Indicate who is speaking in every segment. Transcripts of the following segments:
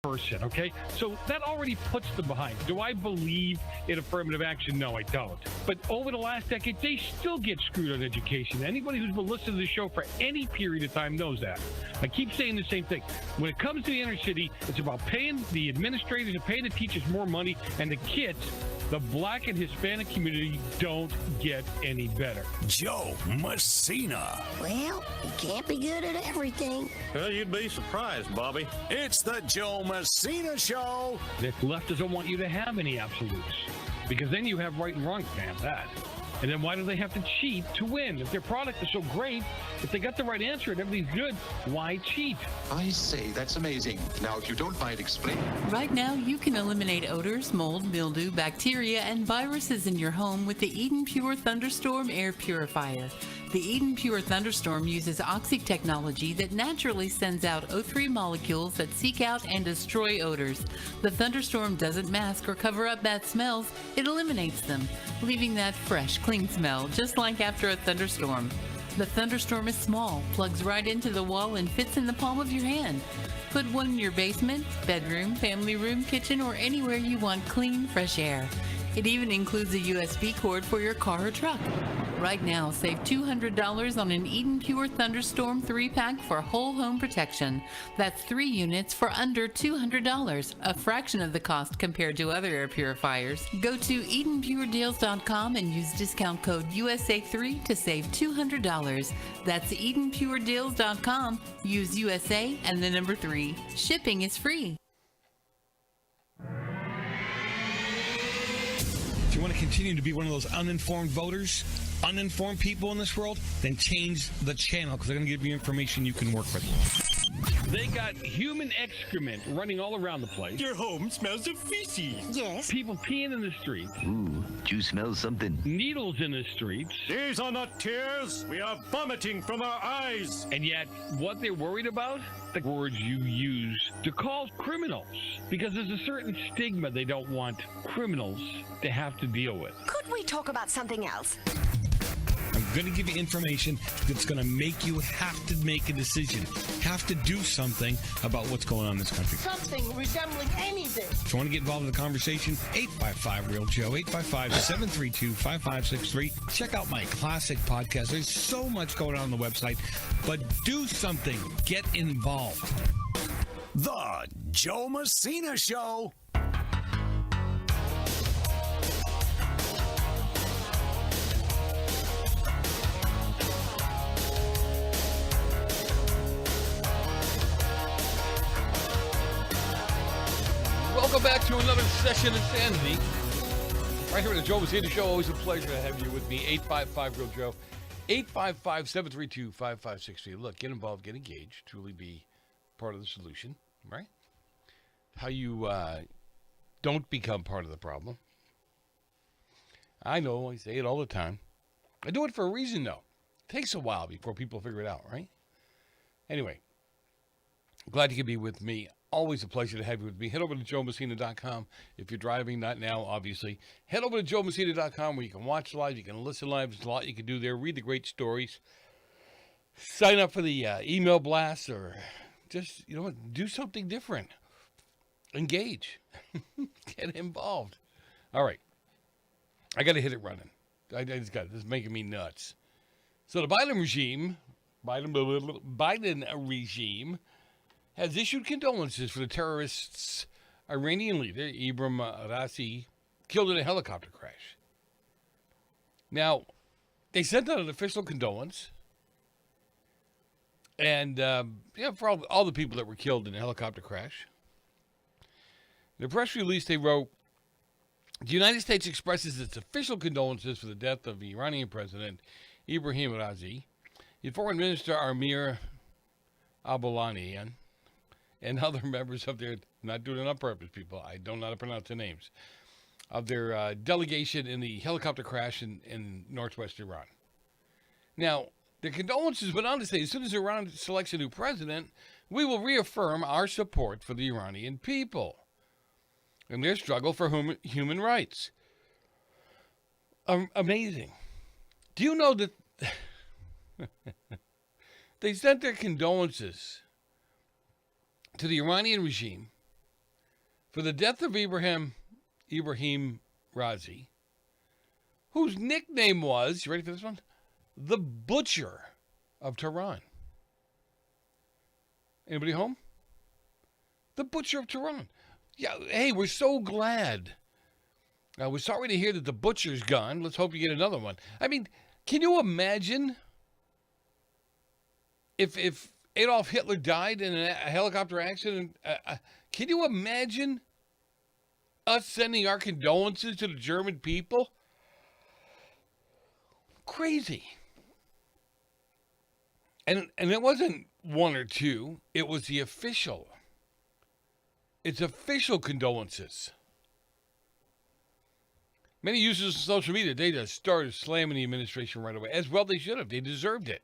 Speaker 1: person, okay? So that already puts them behind. Do I believe in affirmative action? No, I don't. But over the last decade, they still get screwed on education. Anybody who's been listening to the show for any period of time knows that. I keep saying the same thing. When it comes to the inner city, it's about paying the administrators and paying the teachers more money, and the kids, the black and Hispanic community, don't get any better.
Speaker 2: Joe Messina.
Speaker 3: Well, you can't be good at everything.
Speaker 4: Well, you'd be surprised, Bobby.
Speaker 2: It's the Joe Messina Show.
Speaker 1: The left doesn't want you to have any absolutes, because then you have right and wrong, man, that. And then why do they have to cheat to win? If their product is so great, if they got the right answer and everything's good, why cheat?
Speaker 5: I say, that's amazing. Now, if you don't mind explaining.
Speaker 6: Right now, you can eliminate odors, mold, mildew, bacteria, and viruses in your home with the Eden Pure Thunderstorm Air Purifier. The Eden Pure Thunderstorm uses oxic technology that naturally sends out O3 molecules that seek out and destroy odors. The Thunderstorm doesn't mask or cover up bad smells, it eliminates them, leaving that fresh, clean smell, just like after a thunderstorm. The Thunderstorm is small, plugs right into the wall, and fits in the palm of your hand. Put one in your basement, bedroom, family room, kitchen, or anywhere you want clean, fresh air. It even includes a USB cord for your car or truck. Right now, save $200 on an Eden Pure Thunderstorm 3-pack for whole home protection. That's 3 units for under $200, a fraction of the cost compared to other air purifiers. Go to EdenPureDeals.com and use discount code USA3 to save $200. That's EdenPureDeals.com. Use USA and the number 3. Shipping is free.
Speaker 7: If you want to continue to be one of those uninformed voters, uninformed people in this world, then change the channel, because they're going to give you information you can work with.
Speaker 1: They got human excrement running all around the place.
Speaker 4: Your home smells of feces.
Speaker 3: Yes.
Speaker 1: People peeing in the streets.
Speaker 8: Ooh, do you smell something?
Speaker 1: Needles in the streets.
Speaker 4: These are not tears. We are vomiting from our eyes.
Speaker 1: And yet, what they're worried about? The words you use to call criminals. Because there's a certain stigma they don't want criminals to have to deal with.
Speaker 3: Could we talk about something else?
Speaker 7: I'm going to give you information that's going to make you have to make a decision, have to do something about what's going on in this country.
Speaker 9: Something resembling anything.
Speaker 7: If you want to get involved in the conversation, 855-REAL-JOE, 855-732-5563. Check out my classic podcast. There's so much going on the website, but do something. Get involved.
Speaker 2: The Joe Messina Show.
Speaker 10: Welcome back to another session of Insanity. Right here at the Joe Messina Show. Always a pleasure to have you with me. 855-REAL-JOE. 855-732-5563. Look, get involved, get engaged. Truly be part of the solution, right? How you don't become part of the problem. I know, I say it all the time. I do it for a reason, though. It takes a while before people figure it out, right? Anyway, glad you could be with me. Always a pleasure to have you with me. Head over to joemessina.com. If you're driving, not now, obviously. Head over to joemessina.com where you can watch live, you can listen live. There's a lot you can do there. Read the great stories. Sign up for the email blast, or just, do something different. Engage. Get involved. All right. I got to hit it running. This is making me nuts. So the Biden regime has issued condolences for the terrorists' Iranian leader, Ibrahim Raisi, killed in a helicopter crash. Now, they sent out an official condolence, and for all the people that were killed in the helicopter crash. In the press release, they wrote, the United States expresses its official condolences for the death of the Iranian president, Ibrahim Raisi, the foreign minister, Amir Abulanian, and other members of their, not doing it on purpose, people, I don't know how to pronounce their names, of their delegation in the helicopter crash in northwest Iran. Now, the condolences went on to say, as soon as Iran selects a new president, we will reaffirm our support for the Iranian people and their struggle for human rights. Amazing. Do you know that they sent their condolences to the Iranian regime for the death of Ibrahim Razi, whose nickname was, you ready for this one? The Butcher of Tehran. Anybody home? The Butcher of Tehran. Yeah, hey, we're so glad. We're sorry to hear that the Butcher's gone. Let's hope you get another one. I mean, can you imagine if Adolf Hitler died in a helicopter accident? Can you imagine us sending our condolences to the German people? Crazy. And it wasn't one or two. It was the official. It's official condolences. Many users of social media, they just started slamming the administration right away. As well they should have. They deserved it.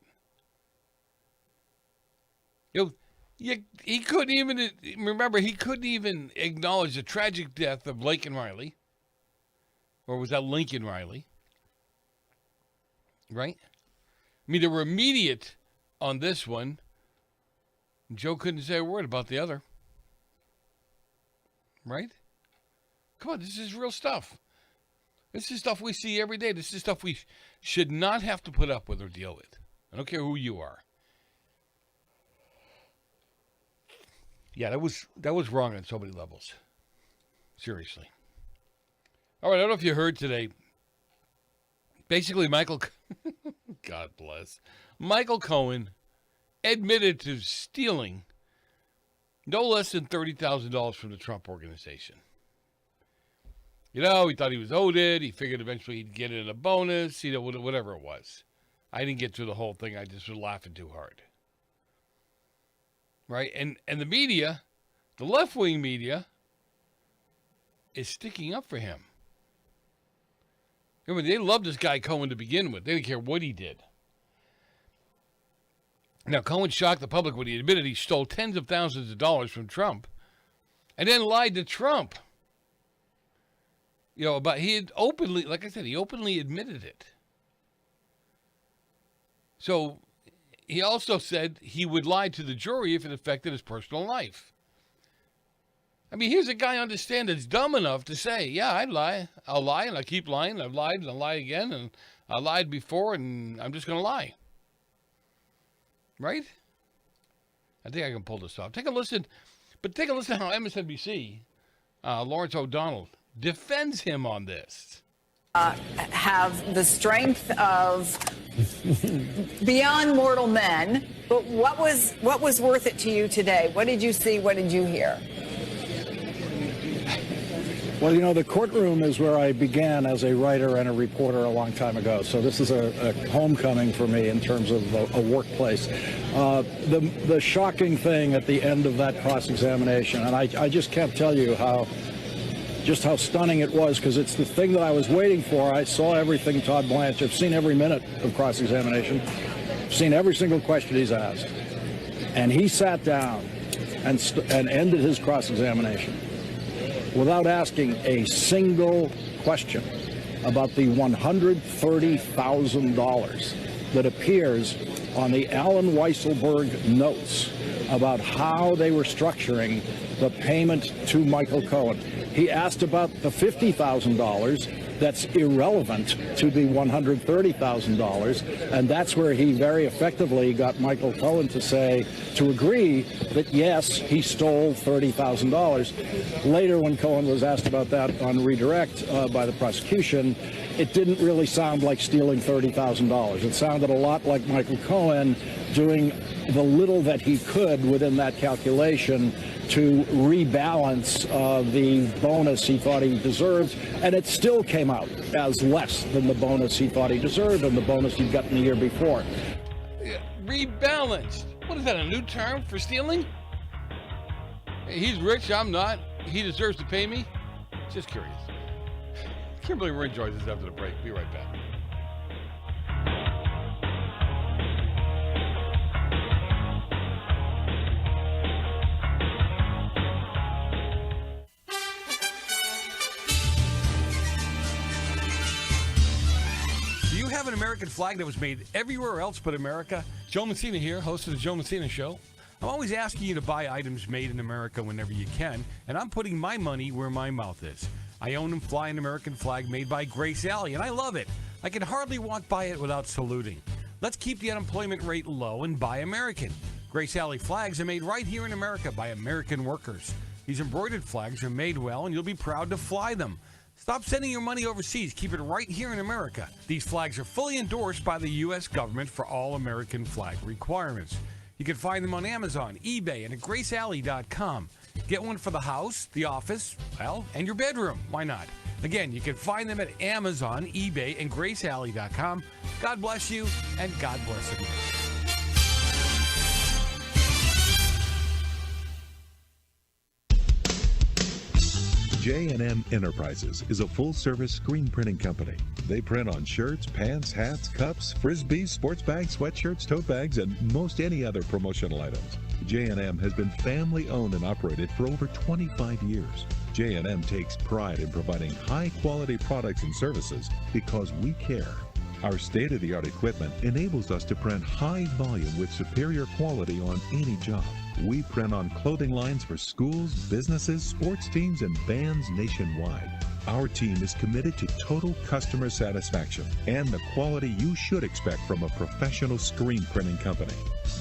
Speaker 10: He couldn't even, remember, he couldn't even acknowledge the tragic death of Lincoln Riley. Or was that Lincoln Riley? Right? I mean, they were immediate on this one. Joe couldn't say a word about the other. Right? Come on, this is real stuff. This is stuff we see every day. This is stuff we should not have to put up with or deal with. I don't care who you are. Yeah, that was wrong on so many levels. Seriously. All right, I don't know if you heard today. Basically, God bless. Michael Cohen admitted to stealing no less than $30,000 from the Trump organization. You know, he thought he was owed it. He figured eventually he'd get it in a bonus, whatever it was. I didn't get through the whole thing. I just was laughing too hard. Right? And the media, the left-wing media, is sticking up for him. I mean, they loved this guy Cohen to begin with. They didn't care what he did. Now, Cohen shocked the public when he admitted he stole tens of thousands of dollars from Trump and then lied to Trump. But he had openly, like I said, he openly admitted it. So he also said he would lie to the jury if it affected his personal life. I mean, here's a guy I understand that's dumb enough to say, yeah, I'd lie. I'll lie and I keep lying. I've lied and I'll lie again. And I lied before and I'm just going to lie. Right? I think I can pull this off. Take a listen how MSNBC, Lawrence O'Donnell, defends him on this.
Speaker 11: Have the strength of beyond mortal men, but what was worth it to you today? What did you see? What did you hear?
Speaker 12: Well, the courtroom is where I began as a writer and a reporter a long time ago. So this is a homecoming for me in terms of a workplace. The shocking thing at the end of that cross-examination, and I just can't tell you how stunning it was, because it's the thing that I was waiting for. I saw everything Todd Blanche. I've seen every minute of cross-examination. Seen every single question he's asked. And he sat down and ended his cross-examination without asking a single question about the $130,000 that appears on the Alan Weisselberg notes about how they were structuring the payment to Michael Cohen. He asked about the $50,000 that's irrelevant to the $130,000, and that's where he very effectively got Michael Cohen to agree that yes, he stole $30,000. Later, when Cohen was asked about that on redirect by the prosecution, it didn't really sound like stealing $30,000. It sounded a lot like Michael Cohen doing the little that he could within that calculation to rebalance the bonus he thought he deserved, and it still came out as less than the bonus he thought he deserved and the bonus he'd gotten the year before.
Speaker 10: Yeah, rebalanced. What is that, a new term for stealing? He's rich, I'm not. He deserves to pay me? Just curious. Kimberly Morin joins us after the break. Be right back.
Speaker 13: Have an American flag that was made everywhere else but America?
Speaker 10: Joe Messina here, host of the Joe Messina Show.
Speaker 7: I'm always asking you to buy items made in America whenever you can, and I'm putting my money where my mouth is. I own and fly an American flag made by Grace Alley, and I love it. I can hardly walk by it without saluting. Let's keep the unemployment rate low and buy American. Grace Alley flags are made right here in America by American workers. These embroidered flags are made well, and you'll be proud to fly them. Stop sending your money overseas. Keep it right here in America. These flags are fully endorsed by the U.S. government for all American flag requirements. You can find them on Amazon, eBay, and at gracealley.com. Get one for the house, the office, well, and your bedroom. Why not? Again, you can find them at Amazon, eBay, and gracealley.com. God bless you, and God bless America.
Speaker 13: J&M Enterprises is a full-service screen printing company. They print on shirts, pants, hats, cups, frisbees, sports bags, sweatshirts, tote bags, and most any other promotional items. J&M has been family-owned and operated for over 25 years. J&M takes pride in providing high-quality products and services because we care. Our state-of-the-art equipment enables us to print high volume with superior quality on any job. We print on clothing lines for schools, businesses, sports teams, and bands nationwide. Our team is committed to total customer satisfaction and the quality you should expect from a professional screen printing company.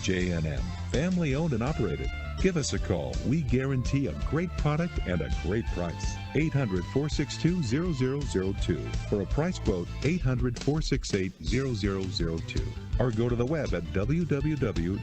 Speaker 13: J&M, family owned and operated. Give us a call. We guarantee a great product and a great price. 800-462-0002. For a price quote, 800-468-0002. Or go to the web at www.jnm.cc.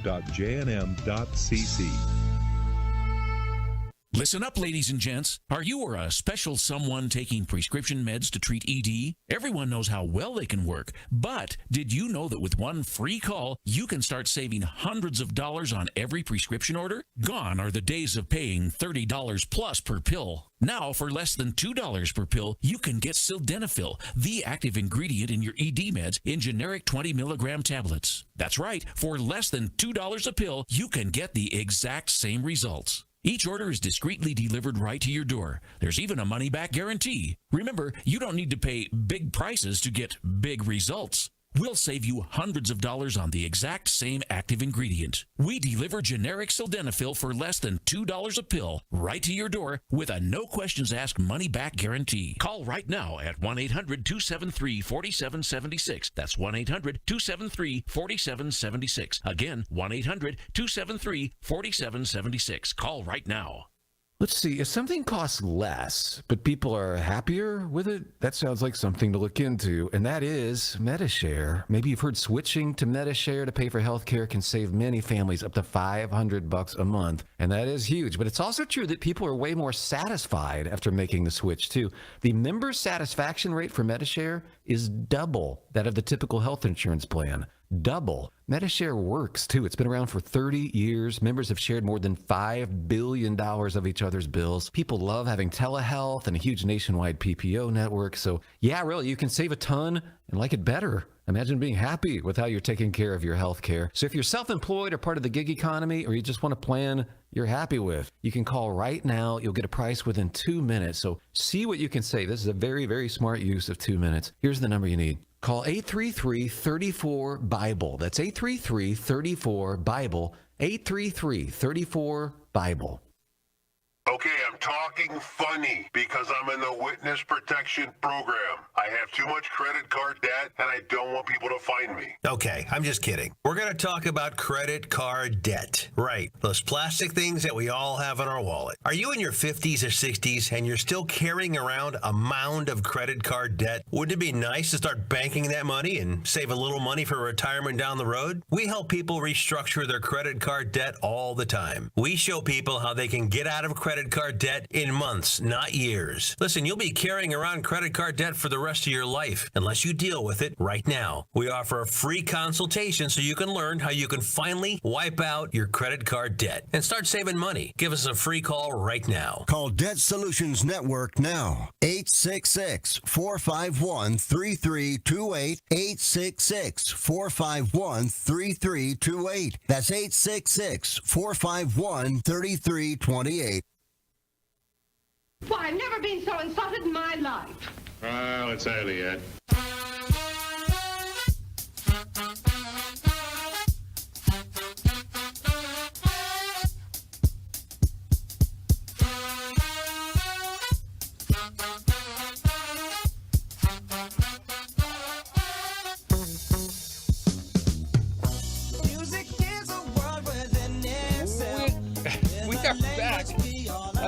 Speaker 14: Listen up, ladies and gents. Are you or a special someone taking prescription meds to treat ED? Everyone knows how well they can work, but did you know that with one free call, you can start saving hundreds of dollars on every prescription order? Gone are the days of paying $30 plus per pill. Now, for less than $2 per pill, you can get sildenafil, the active ingredient in your ED meds, in generic 20-milligram tablets. That's right, for less than $2 a pill, you can get the exact same results. Each order is discreetly delivered right to your door. There's even a money-back guarantee. Remember, you don't need to pay big prices to get big results. We'll save you hundreds of dollars on the exact same active ingredient. We deliver generic sildenafil for less than $2 a pill right to your door with a no-questions-asked money-back guarantee. Call right now at 1-800-273-4776. That's 1-800-273-4776. Again, 1-800-273-4776. Call right now.
Speaker 15: Let's see, if something costs less, but people are happier with it, that sounds like something to look into, and that is Medi-Share. Maybe you've heard switching to Medi-Share to pay for healthcare can save many families up to $500 a month, and that is huge. But it's also true that people are way more satisfied after making the switch, too. The member satisfaction rate for Medi-Share is double that of the typical health insurance plan. Double. Medi-Share works, too. It's been around for 30 years. Members have shared more than $5 billion of each other's bills. People love having telehealth and a huge nationwide PPO network. So, yeah, really, you can save a ton and like it better. Imagine being happy with how you're taking care of your health care. So if you're self-employed or part of the gig economy, or you just want a plan you're happy with, you can call right now. You'll get a price within 2 minutes. So see what you can save. This is a very, very smart use of 2 minutes. Here's the number you need. Call 833-34-BIBLE. That's 833-34-BIBLE. 833-34-BIBLE.
Speaker 16: Okay, I'm talking funny because I'm in the witness protection program. I have too much credit card debt and I don't want people to find me.
Speaker 17: Okay, I'm just kidding. We're going to talk about credit card debt. Right, those plastic things that we all have in our wallet. Are you in your 50s or 60s and you're still carrying around a mound of credit card debt? Wouldn't it be nice to start banking that money and save a little money for retirement down the road? We help people restructure their credit card debt all the time. We show people how they can get out of credit card debt in months, not years. Listen, you'll be carrying around credit card debt for the rest of your life unless you deal with it right now. We offer a free consultation so you can learn how you can finally wipe out your credit card debt and start saving money. Give us a free call right now.
Speaker 18: Call Debt Solutions Network now. 866-451-3328. 866-451-3328. That's 866-451-3328.
Speaker 9: Why, I've never been so insulted in my life.
Speaker 4: Well, it's early yet.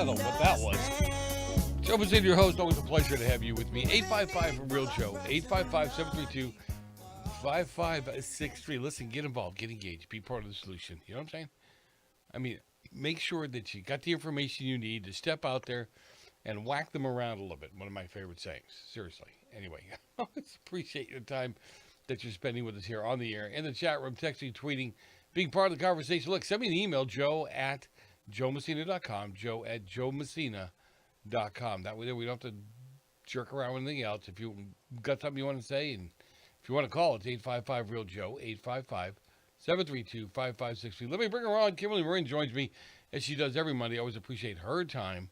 Speaker 10: don't know what that was. Joe Massina, your host. Always a pleasure to have you with me. 855 for Real Joe. 855-732-5563. Listen, get involved. Get engaged. Be part of the solution. You know what I'm saying? I mean, make sure that you got the information you need to step out there and whack them around a little bit. One of my favorite sayings. Seriously. Anyway, I always appreciate your time that you're spending with us here on the air, in the chat room, texting, tweeting, being part of the conversation. Look, send me an email, joe@joemessina.com, joe@joemessina.com. That way we don't have to jerk around with anything else. If you got something you want to say, and if you want to call, it's 855-REAL-JOE, 855-732-5563. Let me bring her on. Kimberly Morin joins me, as she does every Monday. I always appreciate her time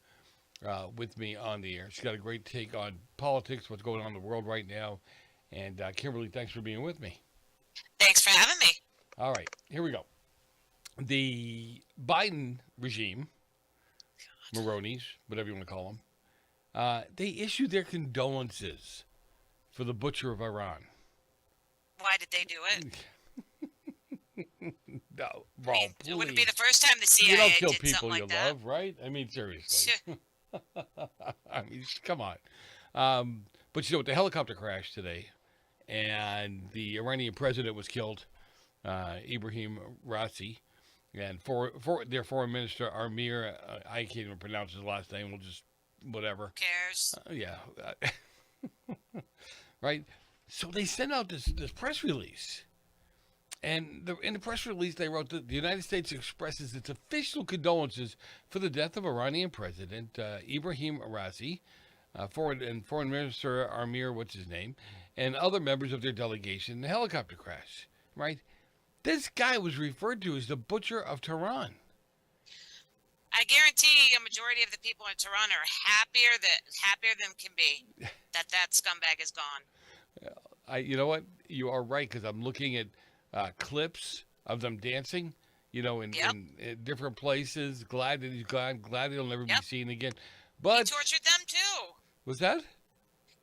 Speaker 10: with me on the air. She's got a great take on politics, what's going on in the world right now. And Kimberly, thanks for being with me.
Speaker 19: Thanks for having me.
Speaker 10: All right, here we go. The Biden regime, Maronis, whatever you want to call them, they issued their condolences for the butcher of Iran.
Speaker 19: Why did they do it?
Speaker 10: No, Rob, please.
Speaker 19: It wouldn't be the first time the CIA
Speaker 10: you don't kill
Speaker 19: did
Speaker 10: people
Speaker 19: something
Speaker 10: you
Speaker 19: like that.
Speaker 10: love, right? I mean, seriously. I mean, come on. But you know, the helicopter crash today, and the Iranian president was killed, Ibrahim Raisi, and for their foreign minister, Amir, I can't even pronounce his last name, we'll just, whatever.
Speaker 19: Who cares?
Speaker 10: Yeah. Right? So they sent out this press release. And in the press release, they wrote that the United States expresses its official condolences for the death of Iranian President Ibrahim Raisi, Foreign Minister Amir, what's his name, and other members of their delegation in the helicopter crash. Right? This guy was referred to as the Butcher of Tehran.
Speaker 19: I guarantee a majority of the people in Tehran are happier than can be that scumbag is gone.
Speaker 10: You know what? You are right, because I'm looking at clips of them dancing, in different places. Glad that he's gone. Glad he'll never be seen again. But
Speaker 19: he tortured them too.
Speaker 10: Was that?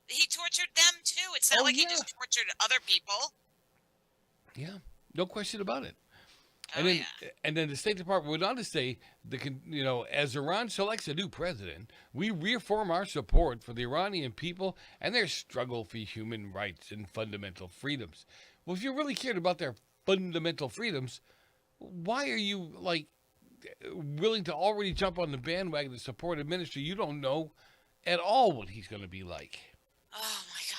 Speaker 19: He tortured them too. It's not he just tortured other people.
Speaker 10: Yeah, no question about it. And then the State Department went on to say, as Iran selects a new president, we reaffirm our support for the Iranian people and their struggle for human rights and fundamental freedoms. Well, if you really cared about their fundamental freedoms, why are you willing to already jump on the bandwagon to support a minister you don't know at all what he's going to be like?
Speaker 19: Oh my God,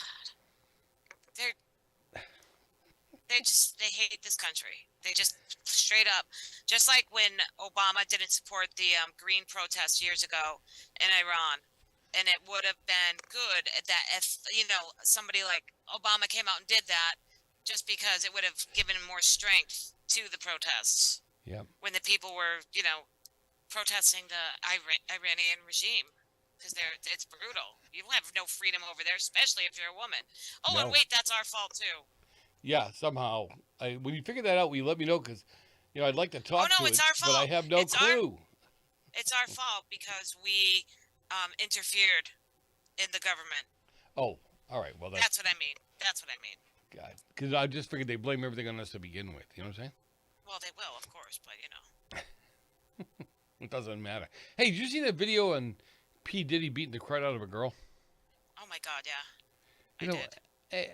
Speaker 19: they hate this country. They just straight up, just like when Obama didn't support the green protest years ago in Iran. And it would have been good that if, somebody like Obama came out and did that, just because it would have given him more strength to the protests.
Speaker 10: Yep.
Speaker 19: When the people were, protesting the Iranian regime. Because it's brutal. You have no freedom over there, especially if you're a woman. Oh,
Speaker 10: No.
Speaker 19: and wait, that's our fault too.
Speaker 10: Yeah, somehow. When you figure that out, will you let me know? Because, I'd like to talk to
Speaker 19: it's
Speaker 10: it,
Speaker 19: our fault.
Speaker 10: but I have no clue.
Speaker 19: It's our fault because we interfered in the government.
Speaker 10: Oh, all right. Well,
Speaker 19: that's what I mean. That's what I mean.
Speaker 10: God, because I just figured they blame everything on us to begin with. You know what I'm saying?
Speaker 19: Well, they will, of course, but
Speaker 10: It doesn't matter. Hey, did you see that video on P. Diddy beating the crap out of a girl?
Speaker 19: Oh my God, yeah.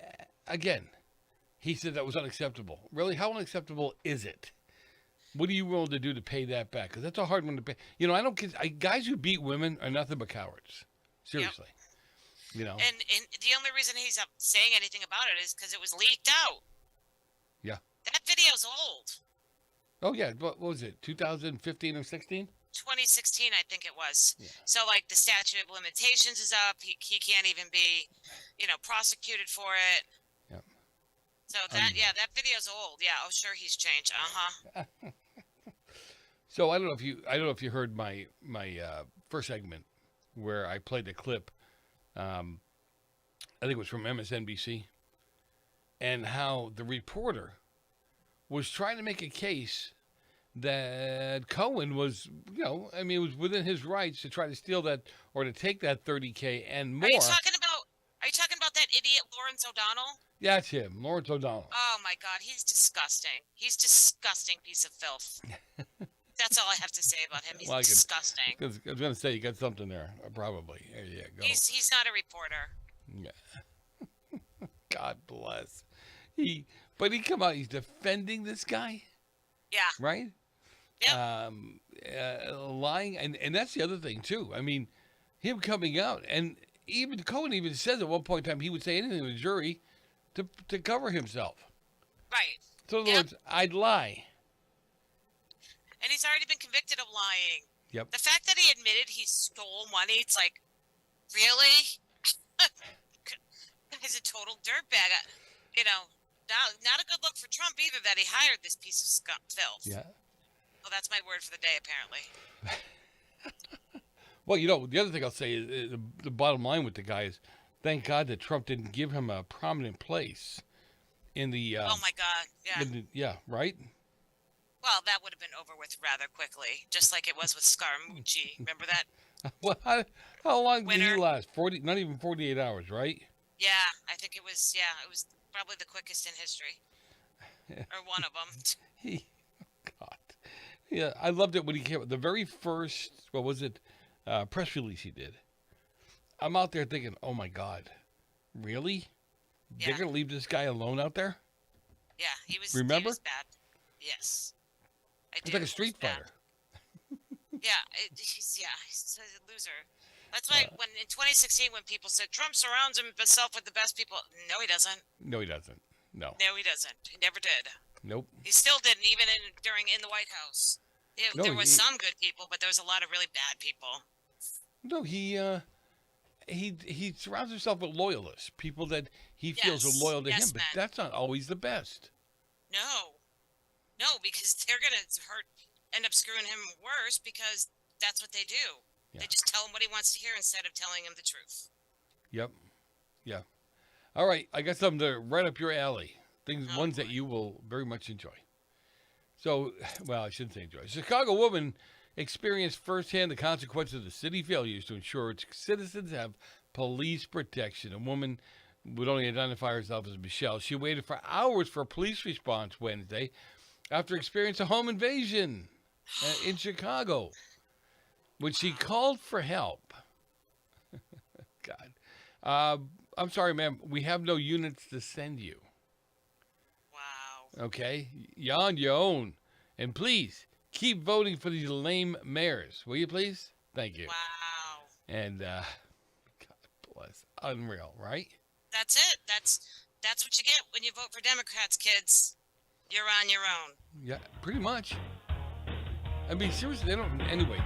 Speaker 10: Again, he said that was unacceptable. Really? How unacceptable is it? What are you willing to do to pay that back? Because that's a hard one to pay. I don't. Guys who beat women are nothing but cowards. Seriously. Yep.
Speaker 19: And the only reason he's not saying anything about it is because it was leaked out.
Speaker 10: Yeah.
Speaker 19: That video's old.
Speaker 10: Oh yeah. What was it? 2015 or 16?
Speaker 19: 2016, I think it was.
Speaker 10: Yeah.
Speaker 19: So the statute of limitations is up. He can't even be, prosecuted for it.
Speaker 10: Yep.
Speaker 19: So that video's old. Yeah. Oh, sure, he's changed.
Speaker 10: So I don't know if you heard my first segment where I played the clip. I think it was from MSNBC, and how the reporter was trying to make a case that Cohen was, it was within his rights to try to steal that or to take that $30K and more.
Speaker 19: Are you talking about that idiot Lawrence O'Donnell?
Speaker 10: Yeah, it's him, Lawrence O'Donnell.
Speaker 19: Oh my God, he's disgusting. He's a disgusting piece of filth. That's all I have to say about him. He's
Speaker 10: Well,
Speaker 19: disgusting.
Speaker 10: I was going to say, you got something there, probably. There you go.
Speaker 19: He's not a reporter.
Speaker 10: Yeah. God bless. But he come out, he's defending this guy.
Speaker 19: Yeah.
Speaker 10: Right?
Speaker 19: Yeah.
Speaker 10: Lying, and that's the other thing, too. I mean, him coming out, and even Cohen even says at one point in time he would say anything to the jury to cover himself.
Speaker 19: Right.
Speaker 10: So in other words, I'd lie.
Speaker 19: And he's already been convicted of lying.
Speaker 10: Yep.
Speaker 19: The fact that he admitted he stole money, it's like, really? He's a total dirtbag. You know, not a good look for Trump either that he hired this piece of filth.
Speaker 10: Yeah.
Speaker 19: Well, that's my word for the day, apparently.
Speaker 10: Well, you know, the other thing I'll say is the bottom line with the guy is, thank God that Trump didn't give him a prominent place in the.
Speaker 19: Oh my God! Yeah.
Speaker 10: Yeah. Right.
Speaker 19: Well, that would have been over with rather quickly, just like it was with Scaramucci. Remember that?
Speaker 10: Well, how long did he last? 40, not even 48 hours, right?
Speaker 19: Yeah, I think it was. Yeah, it was probably the quickest in history, or one of them.
Speaker 10: God. Yeah, I loved it when he came. The very first, what was it, press release he did. I'm out there thinking, oh my God, really?
Speaker 19: Yeah.
Speaker 10: They're gonna leave this guy alone out there?
Speaker 19: Yeah, he was.
Speaker 10: Remember?
Speaker 19: He was bad. Yes.
Speaker 10: It's like a street fighter.
Speaker 19: Yeah, he's a loser. That's why when in 2016, when people said Trump surrounds himself with the best people, no, he doesn't.
Speaker 10: No, he doesn't. No.
Speaker 19: No, he doesn't. He never did.
Speaker 10: Nope.
Speaker 19: He still didn't, even in the White House. There was some good people, but there was a lot of really bad people.
Speaker 10: No, he surrounds himself with loyalists, people that he feels are loyal to him, but that's not always the best.
Speaker 19: No, because they're gonna end up screwing him worse because that's what they do. Yeah. They just tell him what he wants to hear instead of telling him the truth.
Speaker 10: Yep. Yeah. All right, I got something to right up your alley. Ones that you will very much enjoy. So, well, I shouldn't say enjoy. A Chicago woman experienced firsthand the consequences of the city failures to ensure its citizens have police protection. A woman would only identify herself as Michelle. She waited for hours for a police response Wednesday after experiencing a home invasion in Chicago. When she called for help, God, I'm sorry, ma'am, we have no units to send you.
Speaker 19: Wow.
Speaker 10: Okay, you're on your own. And please, keep voting for these lame mayors, will you please? Thank you.
Speaker 19: Wow.
Speaker 10: And, God bless. Unreal, right?
Speaker 19: That's it. That's what you get when you vote for Democrats, kids. You're on your own.
Speaker 10: Yeah, pretty much. I mean, seriously, they don't. Anyway,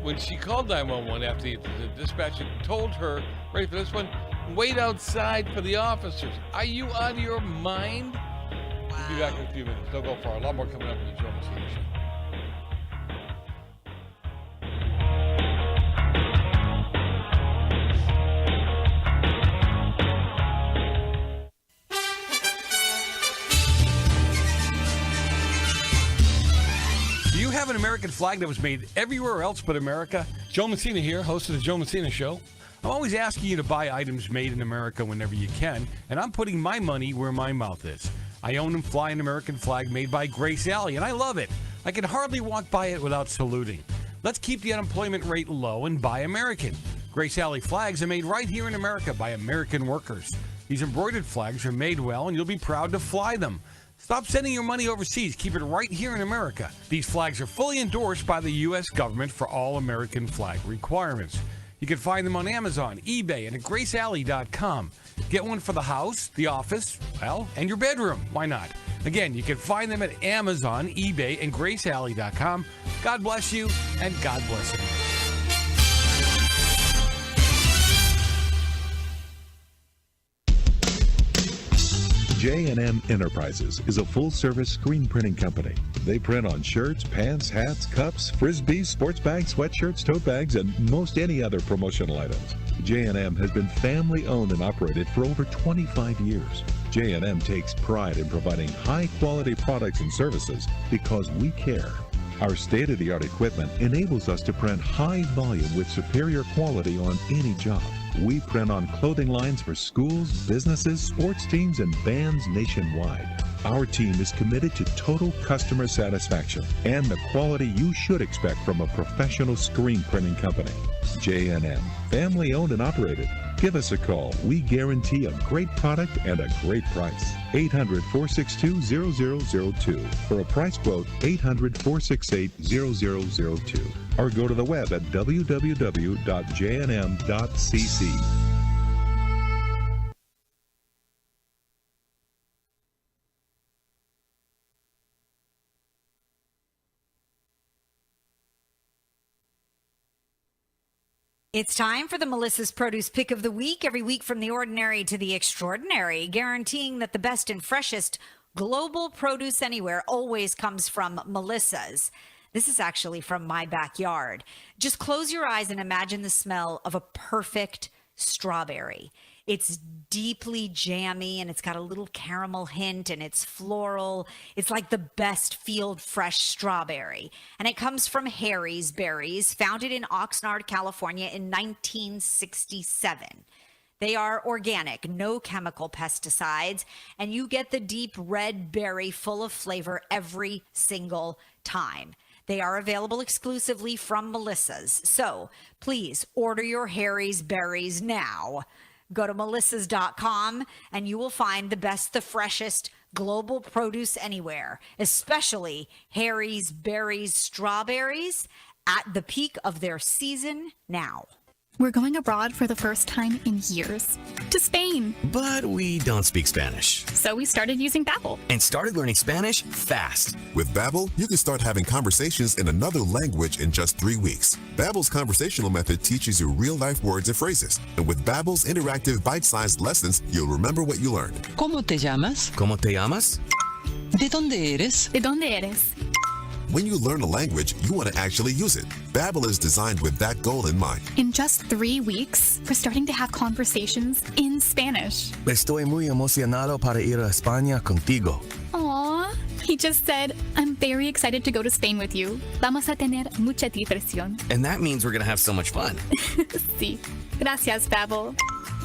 Speaker 10: when she called 911 after the dispatcher told her, ready for this one, wait outside for the officers. Are you out of your mind?
Speaker 19: Wow.
Speaker 10: We'll be back in a few minutes. Don't go far. A lot more coming up in the Joe Messina Show. Do you have an American flag that was made everywhere else but America? Joe Messina here, host of the Joe Messina Show. I'm always asking you to buy items made in America whenever you can, and I'm putting my money where my mouth is. I own and fly an American flag made by Grace Alley, and I love it. I can hardly walk by it without saluting. Let's keep the unemployment rate low and buy American. Grace Alley flags are made right here in America by American workers. These embroidered flags are made well, and you'll be proud to fly them. Stop sending your money overseas. Keep it right here in America. These flags are fully endorsed by the U.S. government for all American flag requirements. You can find them on Amazon, eBay, and at GraceAlley.com. Get one for the house, the office, well, and your bedroom. Why not? Again, you can find them at Amazon, eBay, and GraceAlley.com. God bless you, and God bless you.
Speaker 13: J&M Enterprises is a full-service screen printing company. They print on shirts, pants, hats, cups, frisbees, sports bags, sweatshirts, tote bags, and most any other promotional items. J&M has been family-owned and operated for over 25 years. J&M takes pride in providing high-quality products and services because we care. Our state-of-the-art equipment enables us to print high volume with superior quality on any job. We print on clothing lines for schools, businesses, sports teams, and bands nationwide. Our team is committed to total customer satisfaction and the quality you should expect from a professional screen printing company. J&M, family owned and operated. Give us a call. We guarantee a great product and a great price. 800-462-0002. For a price quote, 800-468-0002. Or go to the web at www.jnm.cc.
Speaker 20: It's time for the Melissa's Produce Pick of the Week. Every week from the ordinary to the extraordinary, guaranteeing that the best and freshest global produce anywhere always comes from Melissa's. This is actually from my backyard. Just close your eyes and imagine the smell of a perfect strawberry. It's deeply jammy and it's got a little caramel hint and it's floral. It's like the best field fresh strawberry. And it comes from Harry's Berries, founded in Oxnard, California in 1967. They are organic, no chemical pesticides, and you get the deep red berry full of flavor every single time. They are available exclusively from Melissa's. So please order your Harry's Berries now. Go to melissas.com and you will find the best, the freshest global produce anywhere, especially Harry's Berries strawberries at the peak of their season now.
Speaker 21: We're going abroad for the first time in years. To Spain.
Speaker 22: But we don't speak Spanish.
Speaker 21: So we started using Babbel.
Speaker 22: And started learning Spanish fast.
Speaker 23: With Babbel, you can start having conversations in another language in just 3 weeks. Babbel's conversational method teaches you real-life words and phrases. And with Babbel's interactive bite-sized lessons, you'll remember what you learned.
Speaker 22: ¿Cómo te llamas? ¿Cómo te llamas? ¿De dónde eres?
Speaker 21: ¿De dónde eres?
Speaker 23: When you learn a language, you want to actually use it. Babbel is designed with that goal in mind.
Speaker 21: In just 3 weeks, we're starting to have conversations in Spanish.
Speaker 22: Estoy muy emocionado para ir a España contigo.
Speaker 21: Aww. He just said, I'm very excited to go to Spain with you. Vamos a tener mucha diversión.
Speaker 22: And that means we're going to have so much fun.
Speaker 21: Sí. Gracias, Babbel.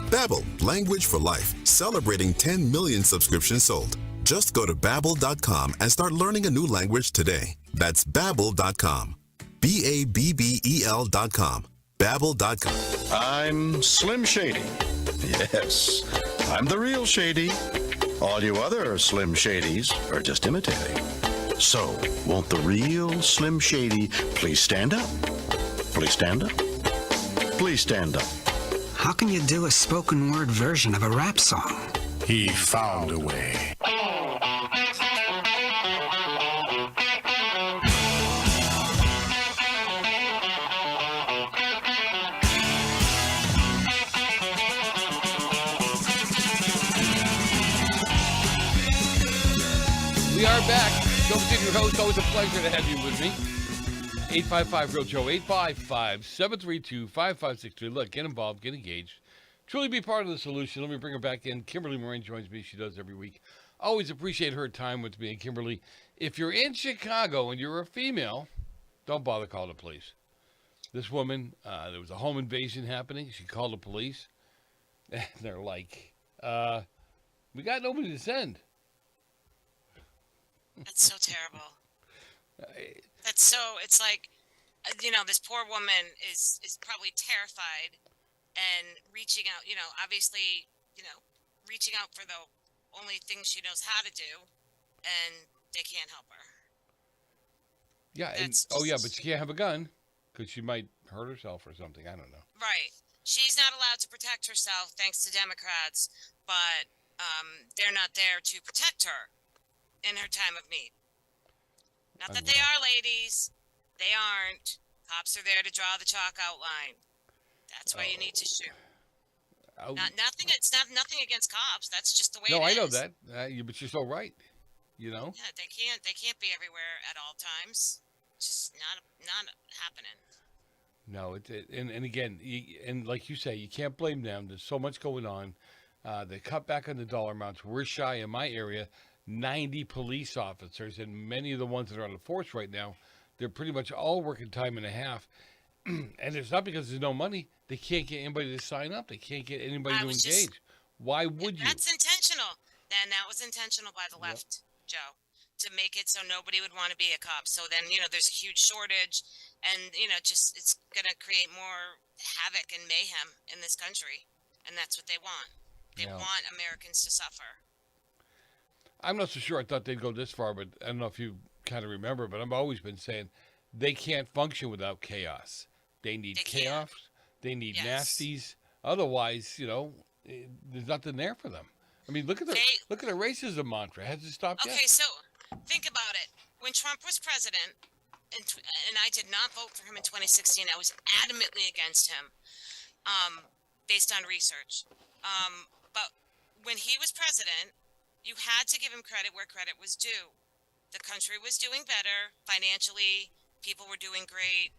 Speaker 23: Babbel, language for life. Celebrating 10 million subscriptions sold. Just go to Babbel.com and start learning a new language today. That's Babbel.com. Babbel.com. Babbel.com.
Speaker 4: I'm Slim Shady. Yes, I'm the real Shady. All you other Slim Shadys are just imitating. So, won't the real Slim Shady please stand up? Please stand up. Please stand up.
Speaker 24: How can you do a spoken word version of a rap song?
Speaker 4: He found a way.
Speaker 10: We are back. Don't forget your host. Always a pleasure to have you with me. 855-REAL-JOE, 855-732-5563. Look, get involved, get engaged. Truly be part of the solution. Let me bring her back in. Kimberly Morin joins me. She does every week. Always appreciate her time with me. And Kimberly, if you're in Chicago and you're a female, don't bother calling the police. This woman, there was a home invasion happening. She called the police. And they're like, we got nobody to send.
Speaker 19: That's so terrible. It's like, this poor woman is probably terrified and reaching out, obviously, reaching out for the only thing she knows how to do, and they can't help her.
Speaker 10: Yeah, but she can't have a gun because she might hurt herself or something. I don't know.
Speaker 19: Right. She's not allowed to protect herself thanks to Democrats, but they're not there to protect her in her time of need. Not that they are, ladies. They aren't. Cops are there to draw the chalk outline. That's why you need to shoot. Nothing. It's not nothing against cops. That's just the way it is.
Speaker 10: No, I know that. But you're so right.
Speaker 19: Yeah, they can't be everywhere at all times. Just not happening.
Speaker 10: No, and again, and like you say, you can't blame them. There's so much going on. They cut back on the dollar amounts. We're shy in my area 90 police officers, and many of the ones that are on the force right now, they're pretty much all working time and a half. And it's not because there's no money. They can't get anybody to sign up. They can't get anybody to engage. Why would you?
Speaker 19: That's intentional. And that was intentional by the left, Joe, to make it so nobody would want to be a cop. So then, there's a huge shortage and, just it's going to create more havoc and mayhem in this country. And that's what they want. They want Americans to suffer.
Speaker 10: I'm not so sure I thought they'd go this far, but I don't know if you kind of remember, but I've always been saying they can't function without chaos. They need chaos. They need nasties. Otherwise, there's nothing there for them. I mean, look at the racism mantra. Has it stopped yet?
Speaker 19: Okay, so think about it. When Trump was president, and I did not vote for him in 2016, I was adamantly against him, based on research. But when he was president, you had to give him credit where credit was due. The country was doing better financially. People were doing great.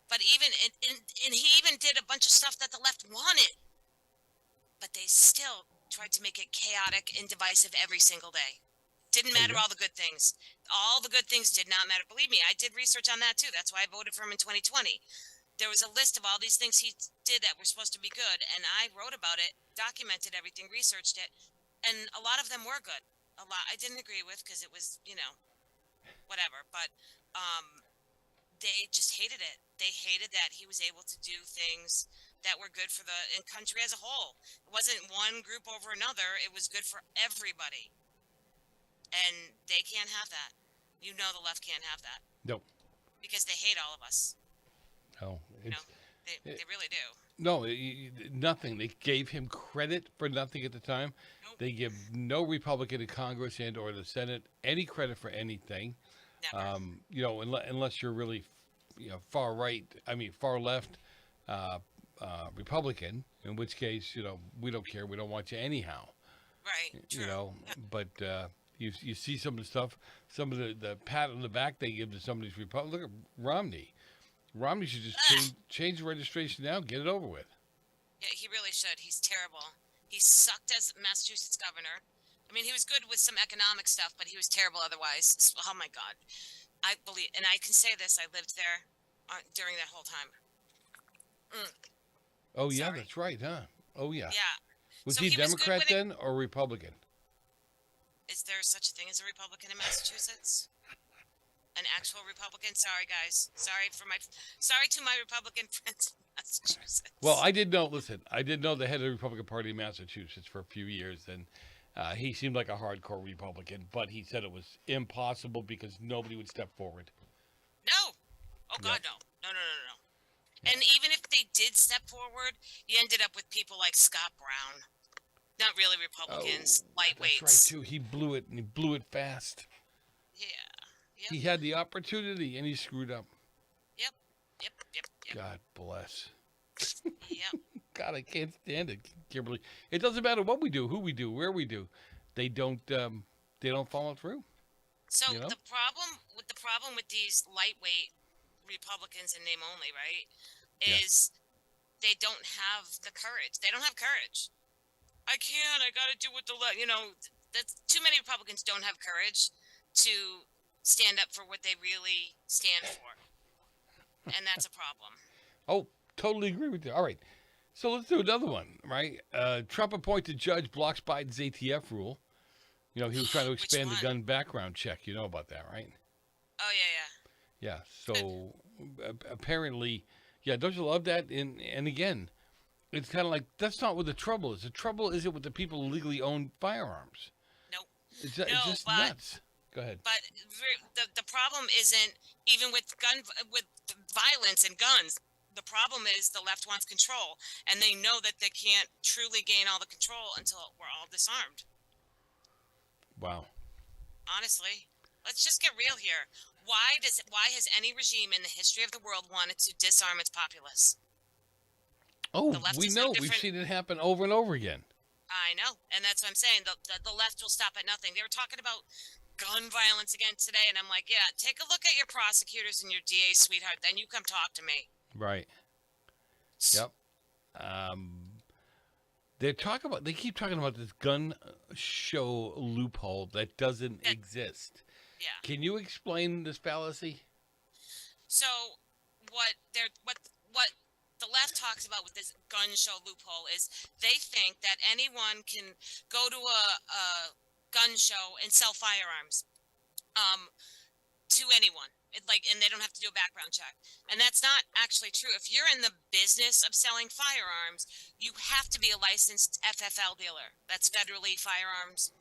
Speaker 19: But even and he even did a bunch of stuff that the left wanted. But they still tried to make it chaotic and divisive every single day. Didn't matter all the good things. All the good things did not matter. Believe me, I did research on that too. That's why I voted for him in 2020. There was a list of all these things he did that were supposed to be good, and I wrote about it, documented everything, researched it, and a lot of them were good. A lot I didn't agree with because it was, whatever. But they just hated it. They hated that he was able to do things that were good for the country as a whole. It wasn't one group over another. It was good for everybody. And they can't have that. The left can't have that.
Speaker 10: No.
Speaker 19: Because they hate all of us.
Speaker 10: No.
Speaker 19: They really do.
Speaker 10: No, nothing. They gave him credit for nothing at the time. Nope. They give no Republican in Congress and or the Senate any credit for anything. Never. Unless you're really, far right. I mean, far left. Republican, in which case, we don't care. We don't want you anyhow.
Speaker 19: Right. True.
Speaker 10: But you see some of the stuff, some of the pat on the back they give to some of these Republicans. Look at Romney. Romney should just change the registration now, get it over with.
Speaker 19: Yeah, he really should. He's terrible. He sucked as Massachusetts governor. I mean, he was good with some economic stuff, but he was terrible otherwise. Oh my God. I believe, and I can say this, I lived there during that whole time.
Speaker 10: Oh, yeah, that's right, huh? Oh, yeah.
Speaker 19: Yeah.
Speaker 10: Was
Speaker 19: So
Speaker 10: he
Speaker 19: he was
Speaker 10: Democrat
Speaker 19: good
Speaker 10: then or Republican?
Speaker 19: Is there such a thing as a Republican in Massachusetts? An actual Republican? Sorry, guys. Sorry to my Republican friends in Massachusetts.
Speaker 10: Well, I did know the head of the Republican Party in Massachusetts for a few years, and he seemed like a hardcore Republican, but he said it was impossible because nobody would step forward.
Speaker 19: No. Oh, God, no. No. And even if they did step forward, you ended up with people like Scott Brown. Not really Republicans, lightweights.
Speaker 10: That's right, too. He blew it, and he blew it fast.
Speaker 19: Yeah. Yep.
Speaker 10: He had the opportunity, and he screwed up.
Speaker 19: Yep.
Speaker 10: God bless.
Speaker 19: Yep.
Speaker 10: God, I can't stand it, Kimberly. It doesn't matter what we do, who we do, where we do. They don't follow through.
Speaker 19: So the problem with these lightweight Republicans in name only, right, is they don't have the courage. They don't have courage. I got to do what that's too many Republicans don't have courage to stand up for what they really stand for. And that's a problem.
Speaker 10: Oh, totally agree with you. All right. So let's do another one, right? Trump appointed judge blocks Biden's ATF rule. He was trying to expand the gun background check. You know about that, right?
Speaker 19: Oh, yeah.
Speaker 10: Yeah. So apparently, don't you love that? And again, it's kind of like, that's not what the trouble is. The trouble isn't with the people who legally own firearms.
Speaker 19: Nope.
Speaker 10: It's just nuts. Go ahead.
Speaker 19: But the problem isn't even with violence and guns. The problem is the left wants control, and they know that they can't truly gain all the control until we're all disarmed.
Speaker 10: Wow.
Speaker 19: Honestly, let's just get real here. Why has any regime in the history of the world wanted to disarm its populace?
Speaker 10: Oh, we know. We've seen it happen over and over again.
Speaker 19: I know, and that's what I'm saying. The left will stop at nothing. They were talking about gun violence again today, and I'm like, yeah, take a look at your prosecutors and your DA, sweetheart. Then you come talk to me.
Speaker 10: Right. Yep. They keep talking about this gun show loophole that doesn't exist.
Speaker 19: Yeah.
Speaker 10: Can you explain this fallacy?
Speaker 19: So what the left talks about with this gun show loophole is they think that anyone can go to a gun show and sell firearms to anyone. And they don't have to do a background check. And that's not actually true. If you're in the business of selling firearms, you have to be a licensed FFL dealer. That's federally firearms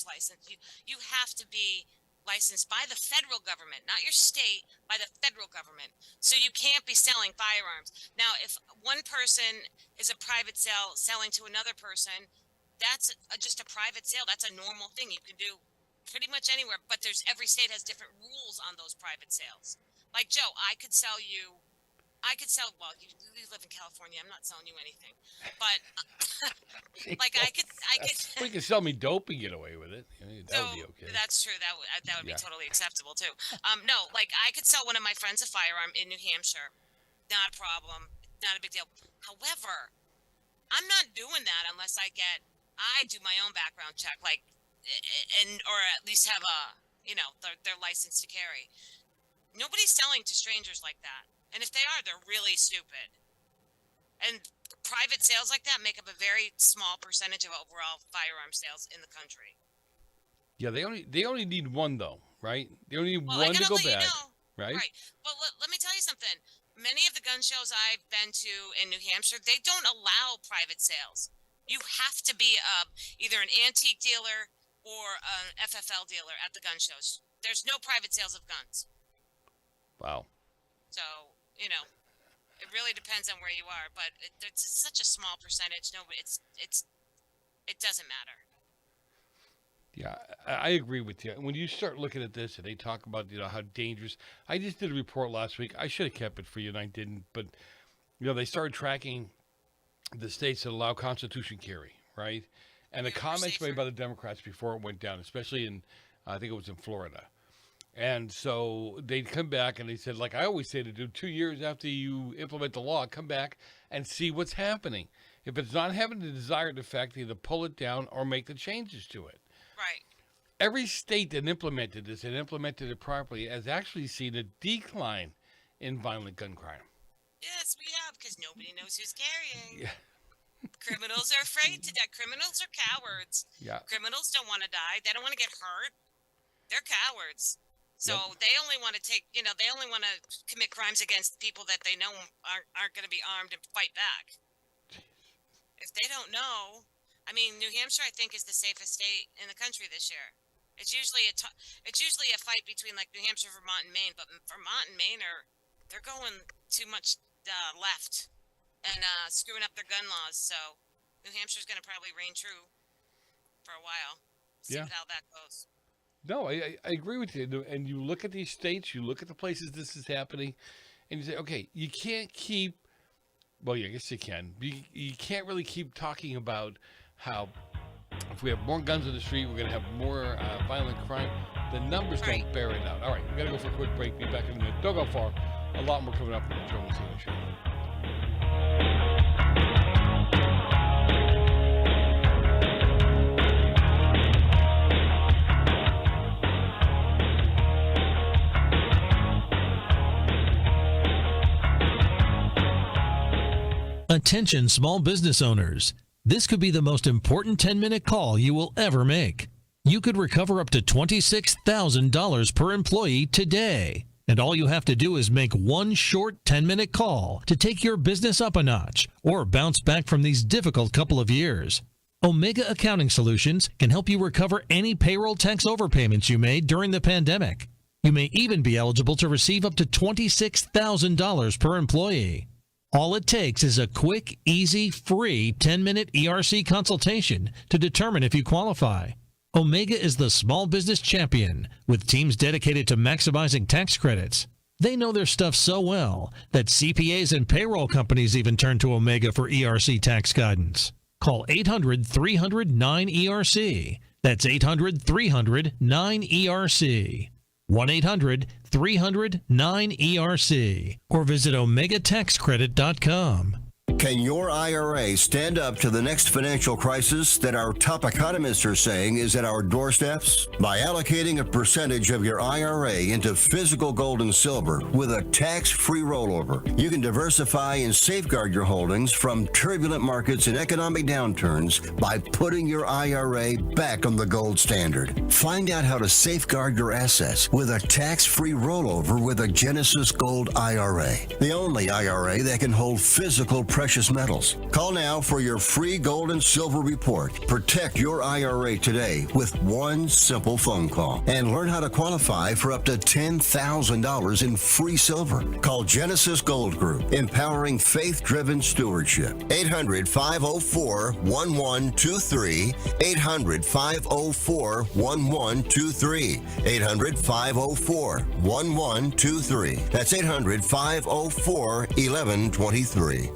Speaker 19: license. You have to be licensed by the federal government, not your state, by the federal government. So you can't be selling firearms. Now, if one person is a private sale selling to another person, that's just a private sale. That's a normal thing you can do pretty much anywhere, but every state has different rules on those private sales. Like Joe, well, you live in California. I'm not selling you anything, but like I could.
Speaker 10: Well, you can sell me dope and get away with it. That would be okay.
Speaker 19: That's true. That would be totally acceptable too. No, like I could sell one of my friends a firearm in New Hampshire. Not a problem. Not a big deal. However, I'm not doing that unless I do my own background check, or at least have their license to carry. Nobody's selling to strangers like that. And if they are, they're really stupid. And private sales like that make up a very small percentage of overall firearm sales in the country.
Speaker 10: Yeah, they only need one though, right? They only need one to go bad, right?
Speaker 19: Right. Well, let me tell you something. Many of the gun shows I've been to in New Hampshire, they don't allow private sales. You have to be either an antique dealer or an FFL dealer at the gun shows. There's no private sales of guns.
Speaker 10: Wow.
Speaker 19: So, it really depends on where you are, but it's such a small percentage. No, it doesn't matter.
Speaker 10: Yeah, I agree with you. When you start looking at this and they talk about, how dangerous. I just did a report last week. I should have kept it for you and I didn't, but they started tracking the states that allow Constitution carry, right? And the comments made by the Democrats before it went down, especially in, I think it was in Florida. And so they'd come back and they said, like I always say to do, 2 years after you implement the law, come back and see what's happening. If it's not having the desired effect, either pull it down or make the changes to it.
Speaker 19: Right.
Speaker 10: Every state that implemented this and implemented it properly has actually seen a decline in violent gun crime.
Speaker 19: Yes, we have, because nobody knows who's carrying.
Speaker 10: Yeah.
Speaker 19: Criminals are afraid to die. Criminals are cowards.
Speaker 10: Yeah.
Speaker 19: Criminals don't want to die. They don't want to get hurt. They're cowards. So they only want to they only want to commit crimes against people that they know aren't going to be armed and fight back. If they don't know, New Hampshire, I think, is the safest state in the country this year. It's usually a fight between like New Hampshire, Vermont, and Maine, but Vermont and Maine they're going too much left and screwing up their gun laws. So New Hampshire's going to probably reign true for a while. See how that goes.
Speaker 10: No, I agree with you. And you look at these states, you look at the places this is happening, and you say, okay, you can't keep. Well, yeah, I guess you can. You can't really keep talking about how if we have more guns in the street, we're going to have more violent crime. The numbers don't bear it out. All right, we got to go for a quick break. Be back in a minute. Don't go far. A lot more coming up on the Joe Messina Show.
Speaker 1: Attention small business owners. This could be the most important 10-minute call you will ever make. You could recover up to $26,000 per employee today. And all you have to do is make one short 10-minute call to take your business up a notch or bounce back from these difficult couple of years. Omega Accounting Solutions can help you recover any payroll tax overpayments you made during the pandemic. You may even be eligible to receive up to $26,000 per employee. All it takes is a quick, easy, free 10-minute ERC consultation to determine if you qualify. Omega is the small business champion with teams dedicated to maximizing tax credits. They know their stuff so well that CPAs and payroll companies even turn to Omega for ERC tax guidance. Call 800-300-9ERC. That's 800-300-9ERC. 1-800-300-9ERC. Or visit OmegaTaxCredit.com.
Speaker 18: Can your IRA stand up to the next financial crisis that our top economists are saying is at our doorsteps? By allocating a percentage of your IRA into physical gold and silver with a tax-free rollover, you can diversify and safeguard your holdings from turbulent markets and economic downturns by putting your IRA back on the gold standard. Find out how to safeguard your assets with a tax-free rollover with a Genesis Gold IRA, the only IRA that can hold physical precious metals. Call now for your free gold and silver report. Protect your IRA today with one simple phone call and learn how to qualify for up to $10,000 in free silver. Call Genesis Gold Group, empowering faith-driven stewardship. 800-504-1123. 800-504-1123. 800-504-1123. That's 800-504-1123.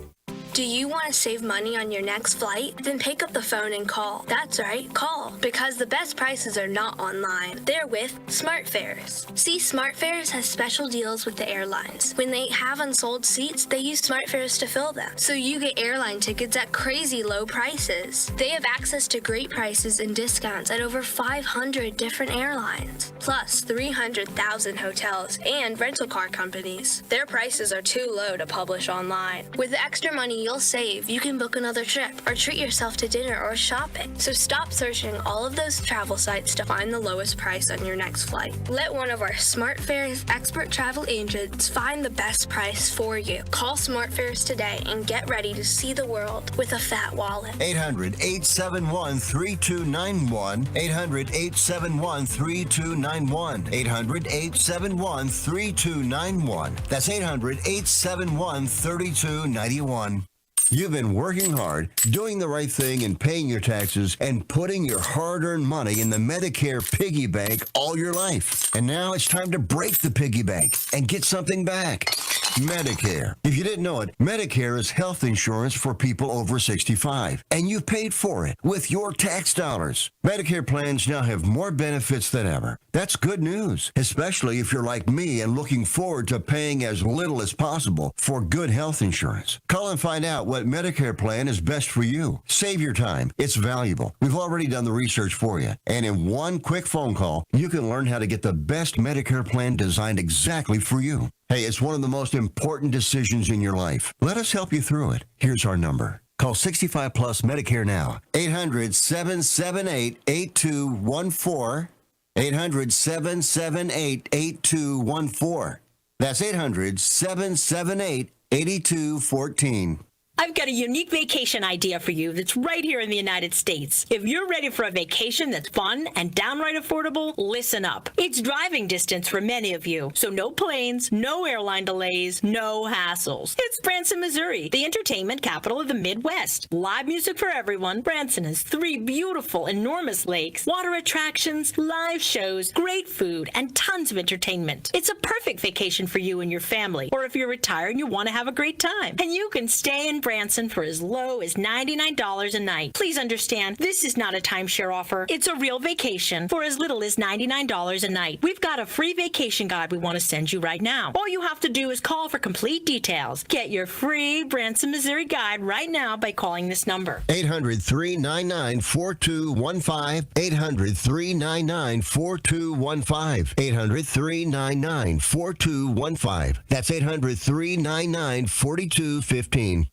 Speaker 3: Do you want to save money on your next flight? Then pick up the phone and call. That's right, call. Because the best prices are not online. They're with SmartFares. See, SmartFares has special deals with the airlines. When they have unsold seats, they use SmartFares to fill them. So you get airline tickets at crazy low prices. They have access to great prices and discounts at over 500 different airlines. Plus 300,000 hotels and rental car companies. Their prices are too low to publish online. With the extra money you'll save, you can book another trip or treat yourself to dinner or shopping. So stop searching all of those travel sites to find the lowest price on your next flight. Let one of our SmartFares expert travel agents find the best price for you. Call SmartFares today and get ready to see the world with a fat wallet.
Speaker 18: 800-871-3291. 800-871-3291. 800-871-3291. That's 800-871-3291. You've been working hard, doing the right thing and paying your taxes and putting your hard-earned money in the Medicare piggy bank all your life. And now it's time to break the piggy bank and get something back. Medicare. If you didn't know it, Medicare is health insurance for people over 65, and you've paid for it with your tax dollars. Medicare plans now have more benefits than ever. That's good news, especially if you're like me and looking forward to paying as little as possible for good health insurance. Call and find out what Medicare plan is best for you. Save your time. It's valuable. We've already done the research for you. And in one quick phone call, you can learn how to get the best Medicare plan designed exactly for you. Hey, it's one of the most important decisions in your life. Let us help you through it. Here's our number. Call 65 Plus Medicare now. 800-778-8214. 800-778-8214. That's 800-778-8214.
Speaker 5: I've got a unique vacation idea for you that's right here in the United States. If you're ready for a vacation that's fun and downright affordable, listen up. It's driving distance for many of you, so no planes, no airline delays, no hassles. It's Branson, Missouri, the entertainment capital of the Midwest. Live music for everyone. Branson has 3 beautiful, enormous lakes, water attractions, live shows, great food, and tons of entertainment. It's a perfect vacation for you and your family, or if you're retired and you want to have a great time. And you can stay in Branson for as low as $99 a night. Please understand, this is not a timeshare offer. It's a real vacation for as little as $99 a night. We've got a free vacation guide we want to send you right now. All you have to do is call for complete details. Get your free Branson, Missouri guide right now by calling this number.
Speaker 18: 800-399-4215. 800-399-4215. 800-399-4215. That's 800-399-4215.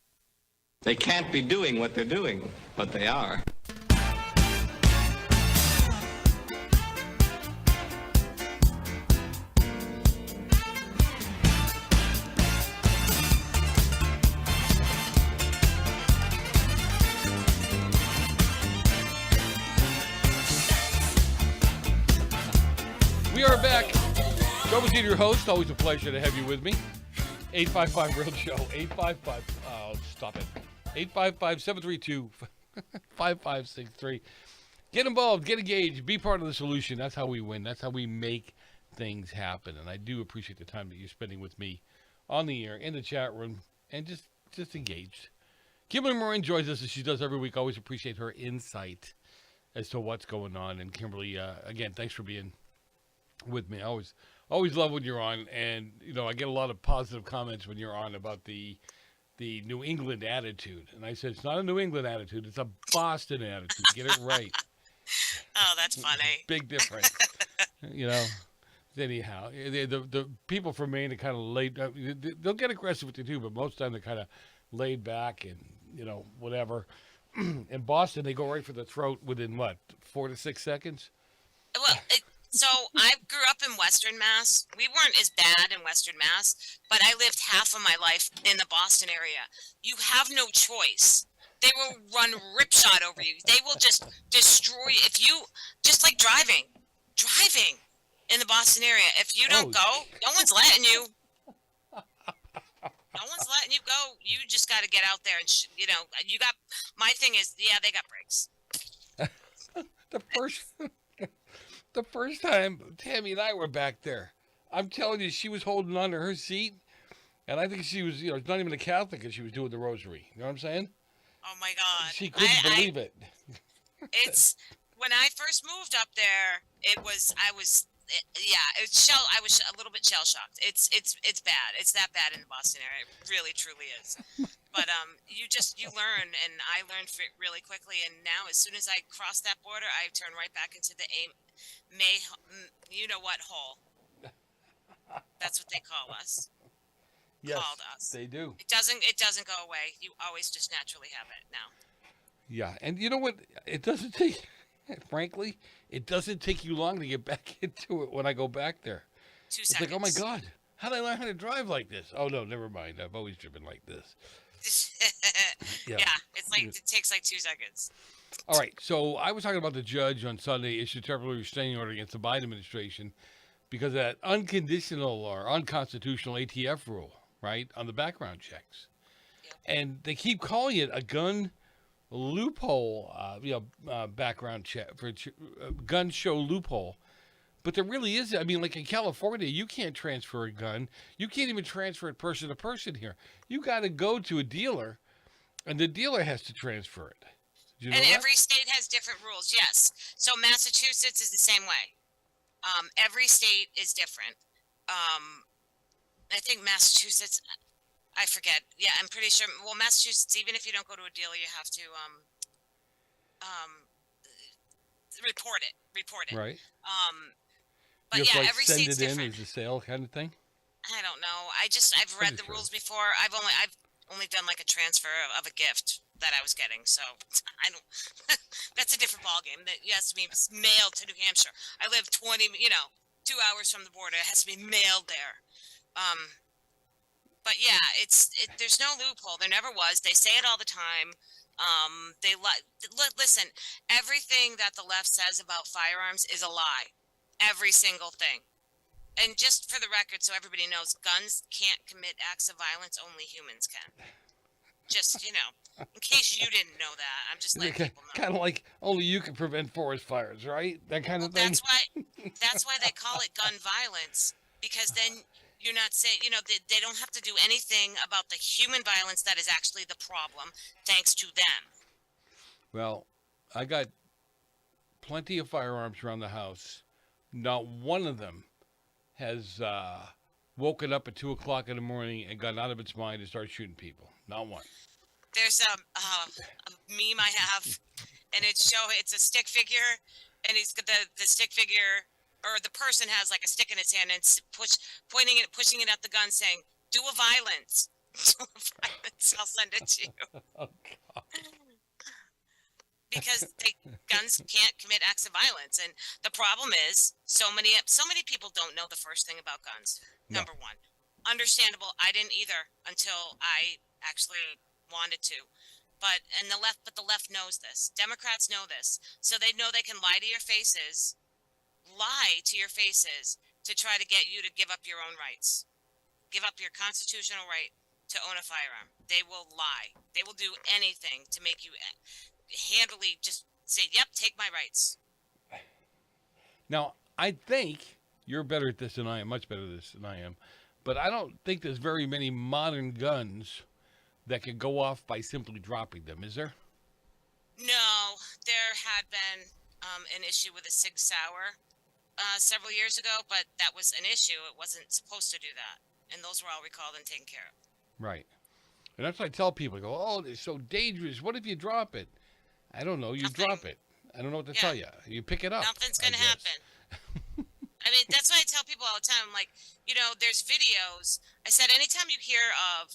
Speaker 6: They can't be doing what they're doing, but they are.
Speaker 10: We are back. Joe Messina, your host. Always a pleasure to have you with me. 855 Real Show. 855. Oh, stop it. 855-732-5563. Get involved. Get engaged. Be part of the solution. That's how we win. That's how we make things happen. And I do appreciate the time that you're spending with me on the air, in the chat room, and just engaged. Kimberly Morin joins us as she does every week. Always appreciate her insight as to what's going on. And Kimberly, again, thanks for being with me. I always love when you're on, and I get a lot of positive comments when you're on about the the New England attitude. And I said, it's not a New England attitude. It's a Boston attitude. Get it right.
Speaker 19: Oh, that's funny.
Speaker 10: Big difference. Anyhow, the people from Maine are kind of laid. They'll get aggressive with you too, but most of the time they're kind of laid back and whatever. In Boston, they go right for the throat within 4 to 6 seconds.
Speaker 19: Well, so I grew up in Western Mass. We weren't as bad in Western Mass, but I lived half of my life in the Boston area. You have no choice. They will run ripshod over you. They will just destroy you. If you, just like driving in the Boston area, if you don't go, no one's letting you. No one's letting you go. You just got to get out there and, you got, my thing is, yeah, they got brakes.
Speaker 10: The first time Tammy and I were back there, I'm telling you, she was holding on to her seat, and I think she was, not even a Catholic, and she was doing the rosary. You know what I'm saying?
Speaker 19: Oh my God.
Speaker 10: She couldn't believe it.
Speaker 19: It's, when I first moved up there, I was a little bit shell shocked. It's bad. It's that bad in the Boston area. It really, truly is. But you learn, and I learned really quickly. And now, as soon as I cross that border, I turn right back into the hole. That's what they call us.
Speaker 10: Yes,
Speaker 19: Called us.
Speaker 10: They do.
Speaker 19: It doesn't go away. You always just naturally have it now.
Speaker 10: Yeah, and you know what? It doesn't take. Frankly, it doesn't take you long to get back into it when I go back there.
Speaker 19: 2
Speaker 10: it's
Speaker 19: seconds.
Speaker 10: like, oh my God, how did I learn how to drive like this? Oh no, never mind. I've always driven like this.
Speaker 19: Yeah, it's like it takes like 2 seconds.
Speaker 10: All right, so I was talking about the judge on Sunday issued a temporary restraining order against the Biden administration because of that unconditional or unconstitutional ATF rule, right, on the background checks. Yep. And they keep calling it a gun loophole, background check for gun show loophole. But there really is. I mean, like in California, you can't transfer a gun. You can't even transfer it person to person here. You got to go to a dealer, and the dealer has to transfer it. Did you know that?
Speaker 19: Every state has different rules, yes. So Massachusetts is the same way. Every state is different. I think Massachusetts, I forget. Yeah, I'm pretty sure. Well, Massachusetts, even if you don't go to a dealer, you have to report it.
Speaker 10: Right.
Speaker 19: But
Speaker 10: you have
Speaker 19: yeah,
Speaker 10: to,
Speaker 19: every
Speaker 10: send
Speaker 19: state's
Speaker 10: it
Speaker 19: different.
Speaker 10: in as a sale kind of thing.
Speaker 19: I don't know. I've read the rules before. I've only done like a transfer of a gift that I was getting, so I don't. That's a different ballgame. That has to be mailed to New Hampshire. I live 2 hours from the border. It has to be mailed there. But yeah, there's no loophole. There never was. They say it all the time. Listen. Everything that the left says about firearms is a lie. Every single thing. And just for the record, so everybody knows, guns can't commit acts of violence. Only humans can. Just, in case you didn't know that. I'm just letting people know.
Speaker 10: Kind of like only you can prevent forest fires, right? That kind of thing.
Speaker 19: That's why they call it gun violence, because then you're not saying, they don't have to do anything about the human violence that is actually the problem, thanks to them.
Speaker 10: Well, I got plenty of firearms around the house. Not one of them has woken up at 2 o'clock in the morning and gotten out of its mind and started shooting people. Not one.
Speaker 19: There's a meme I have, and it's a stick figure, and he's got the stick figure, or the person has like a stick in its hand and pushing it at the gun, saying, "Do a violence, do a violence." I'll send it to you.
Speaker 10: Oh God.
Speaker 19: Because guns can't commit acts of violence, and the problem is so many people don't know the first thing about guns.
Speaker 10: No.
Speaker 19: Number one, understandable. I didn't either until I actually wanted to, but the left knows this. Democrats know this, so they know they can lie to your faces to try to get you to give up your own rights, give up your constitutional right to own a firearm. They will lie. They will do anything to make you handily just say, "Yep, take my rights."
Speaker 10: Now, I think you're better at this than I am, much better at this than I am, but I don't think there's very many modern guns that can go off by simply dropping them, is there?
Speaker 19: No, there had been an issue with a Sig Sauer several years ago, but that was an issue. It wasn't supposed to do that, and those were all recalled and taken care of.
Speaker 10: Right. And that's what I tell people. I go, oh, it's so dangerous. What if you drop it? I don't know. You drop it. I don't know what to tell you. You pick it up.
Speaker 19: Nothing's going to happen. I mean, that's what I tell people all the time. I'm like, there's videos. I said, anytime you hear of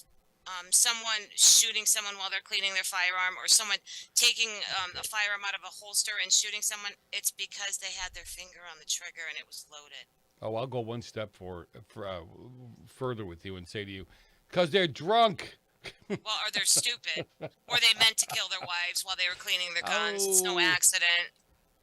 Speaker 19: someone shooting someone while they're cleaning their firearm, or someone taking a firearm out of a holster and shooting someone, it's because they had their finger on the trigger and it was loaded.
Speaker 10: Oh, I'll go one step further with you and say to you, because they're drunk.
Speaker 19: Well, or they're stupid, or they meant to kill their wives while they were cleaning their guns. It's no accident.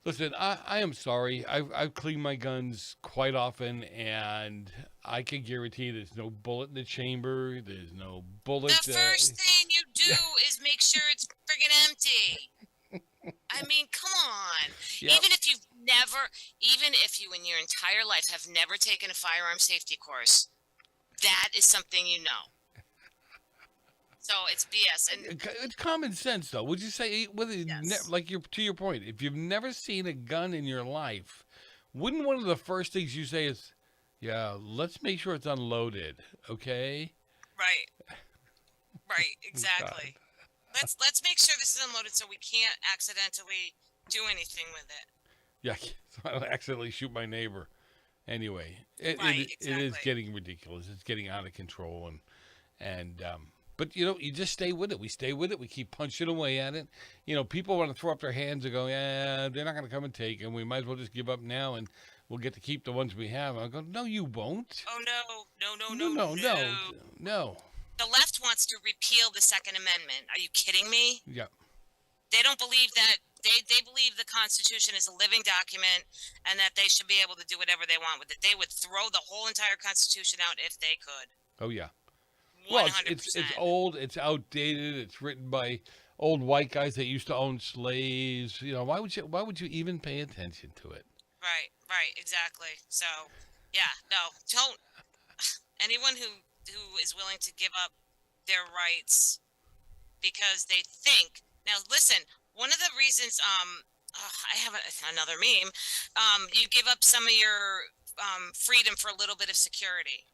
Speaker 10: Listen, I am sorry. I've cleaned my guns quite often, and I can guarantee there's no bullet in the chamber. There's no bullet.
Speaker 19: The first thing you do is make sure it's friggin' empty. I mean, come on.
Speaker 10: Yep.
Speaker 19: Even if you in your entire life have never taken a firearm safety course, that is something you know. So it's BS. And
Speaker 10: it's common sense, though. Would you say, to your point, if you've never seen a gun in your life, wouldn't one of the first things you say is, yeah, let's make sure it's unloaded, okay?
Speaker 19: Right, exactly. Let's make sure this is unloaded so we can't accidentally do anything with it.
Speaker 10: Yeah, so I don't accidentally shoot my neighbor. Anyway, it is getting ridiculous. It's getting out of control, but, you just stay with it. We stay with it. We keep punching away at it. People want to throw up their hands and go, yeah, they're not going to come and take them. We might as well just give up now, and we'll get to keep the ones we have. I go, no, you won't.
Speaker 19: Oh,
Speaker 10: No.
Speaker 19: The left wants to repeal the Second Amendment. Are you kidding me?
Speaker 10: Yeah.
Speaker 19: They don't believe that. They believe the Constitution is a living document and that they should be able to do whatever they want with it. They would throw the whole entire Constitution out if they could.
Speaker 10: Oh, yeah.
Speaker 19: 100%.
Speaker 10: Well, it's old, it's outdated, it's written by old white guys that used to own slaves. Why would you even pay attention to it?
Speaker 19: Right, exactly. So, yeah, no, don't. Anyone who is willing to give up their rights because they think. Now, listen, one of the reasons, I have another meme. You give up some of your freedom for a little bit of security,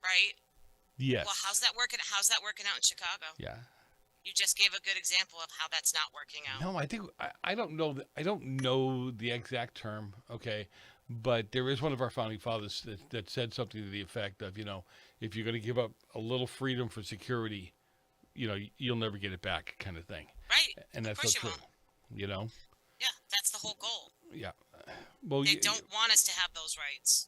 Speaker 19: right?
Speaker 10: Yes.
Speaker 19: Well, how's that working out in Chicago?
Speaker 10: Yeah.
Speaker 19: You just gave a good example of how that's not working out.
Speaker 10: No, I think I don't know. I don't know the exact term. Okay, but there is one of our founding fathers that said something to the effect of, if you're going to give up a little freedom for security, you'll never get it back, kind of thing.
Speaker 19: Right.
Speaker 10: And that's so true.
Speaker 19: Yeah, that's the whole goal.
Speaker 10: Yeah. Well,
Speaker 19: they don't want us to have those rights.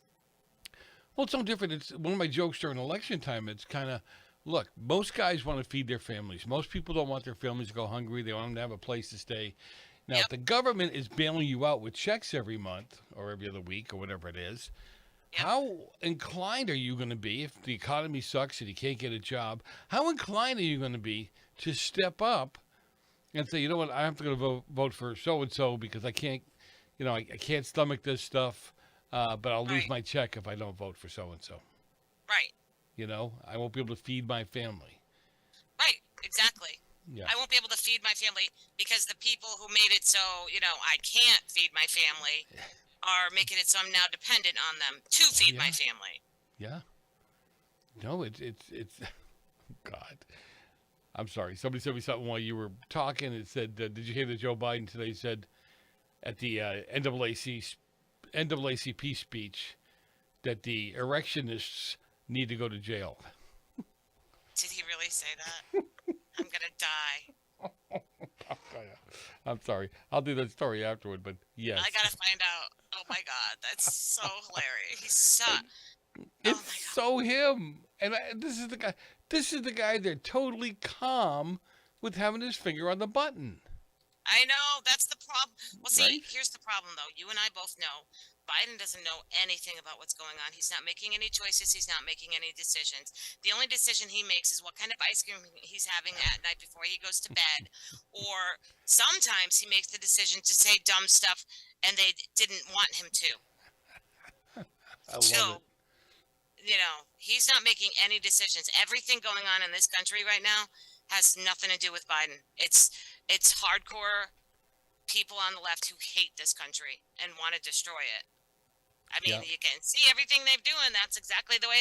Speaker 10: Well, it's no different. It's one of my jokes during election time. It's kind of, look, most guys want to feed their families. Most people don't want their families to go hungry. They want them to have a place to stay. Now, if the government is bailing you out with checks every month or every other week or whatever it is, how inclined are you going to be if the economy sucks and you can't get a job? How inclined are you going to be to step up and say, you know what, I have to go vote for so-and-so because I can't, I can't stomach this stuff. But I'll lose my check if I don't vote for so-and-so.
Speaker 19: Right.
Speaker 10: I won't be able to feed my family.
Speaker 19: Right, exactly.
Speaker 10: Yeah.
Speaker 19: I won't be able to feed my family because the people who made it so, I can't feed my family are making it so I'm now dependent on them to feed my family.
Speaker 10: Yeah. No, it's God. I'm sorry. Somebody sent me something while you were talking. It said, did you hear that Joe Biden today said at the NAACP speech that the erectionists need to go to jail?
Speaker 19: Did he really say that? I'm going to die.
Speaker 10: I'm sorry. I'll do that story afterward, but yes.
Speaker 19: I got to find out. Oh, my God. That's so hilarious. He's so...
Speaker 10: It's so him. And this is the guy. This is the guy that's totally calm with having his finger on the button.
Speaker 19: I know. That's the problem. Well, see, here's the problem, though. You and I both know Biden doesn't know anything about what's going on. He's not making any choices. He's not making any decisions. The only decision he makes is what kind of ice cream he's having at night before he goes to bed. Or sometimes he makes the decision to say dumb stuff and they didn't want him to.
Speaker 10: I love it.
Speaker 19: He's not making any decisions. Everything going on in this country right now has nothing to do with Biden. It's hardcore people on the left who hate this country and want to destroy it. I mean, you can see everything they're doing. That's exactly the way